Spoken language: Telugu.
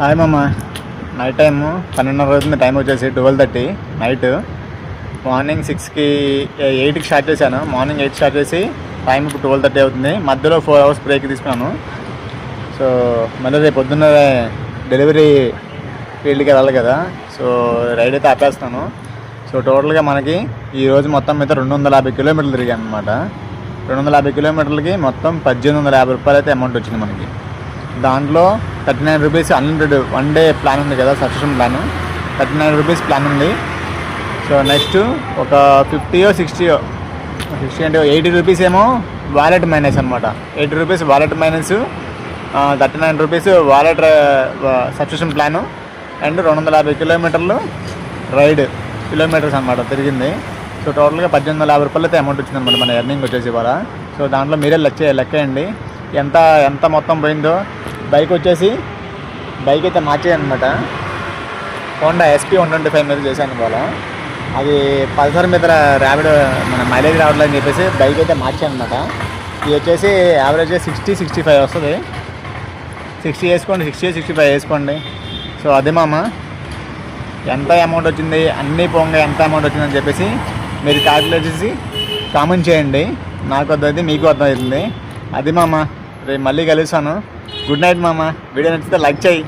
హాయ్ మామ. నైట్ టైము 12:30 అవుతుంది. టైం వచ్చేసి 12:30 నైట్. మార్నింగ్ 6కి 8కి స్టార్ట్ చేశాను. మార్నింగ్ 8 స్టార్ట్ చేసి టైం ఇప్పుడు 12:30 అవుతుంది. మధ్యలో 4 అవర్స్ బ్రేక్ తీసుకున్నాను. సో మళ్ళీ రేపు పొద్దున్న డెలివరీ ఫీల్డ్కి వెళ్ళాలి కదా. సో రైడ్ అయితే ఆపేస్తాను. సో టోటల్గా మనకి ఈరోజు మొత్తం మీద 250 కిలోమీటర్లు తిరిగాను అనమాట. 250 కిలోమీటర్లకి మొత్తం 1850 రూపాయలు అయితే అమౌంట్ వచ్చింది మనకి. దాంట్లో 39 రూపీస్ అన్లిమిటెడ్ 1 డే ప్లాన్ ఉంది కదా, సబ్స్క్రిప్షన్ ప్లాన్. 39 రూపీస్ ప్లాన్ ఉంది. సో నెక్స్ట్ ఒక 50 60 అంటే 80 రూపీస్ ఏమో వాలెట్ మైనస్ అనమాట. 80 rupees wallet minus, 39 rupees wallet subscription plan, and 250 కిలోమీటర్లు రైడ్ కిలోమీటర్స్ అనమాట తిరిగింది. సో టోటల్గా 1850 రూపాయలు అయితే అమౌంట్ వచ్చింది అనమాట మన ఎర్నింగ్ వచ్చేసి ఇవాళ. సో దాంట్లో మీరే లెక్కేయండి ఎంత మొత్తం పోయిందో. బైక్ అయితే మార్చేయనమాట. హోండా SP 125 మీద చేశాను ఇవాళ. అది పల్సర్ మీద ర్యాపిడ్ మన మైలేజ్ రావట్లేదని చెప్పేసి బైక్ అయితే మార్చాను అనమాట. ఇది వచ్చేసి యావరేజ్ 60-65 వస్తుంది. 60 వేసుకోండి, 60-65 వేసుకోండి. సో అదే మామ, ఎంత అమౌంట్ వచ్చింది అన్నీ పోంగా ఎంత అమౌంట్ వచ్చిందని చెప్పేసి మీరు క్యాల్కులేట్ చేసి కామెంట్ చేయండి. నాకు అర్థమైంది, మీకు అర్థమవుతుంది. అది మామ, రేపు మళ్ళీ కలుస్తాను. గుడ్ నైట్ మామ. వీడియో నచ్చితే లైక్ చేయి.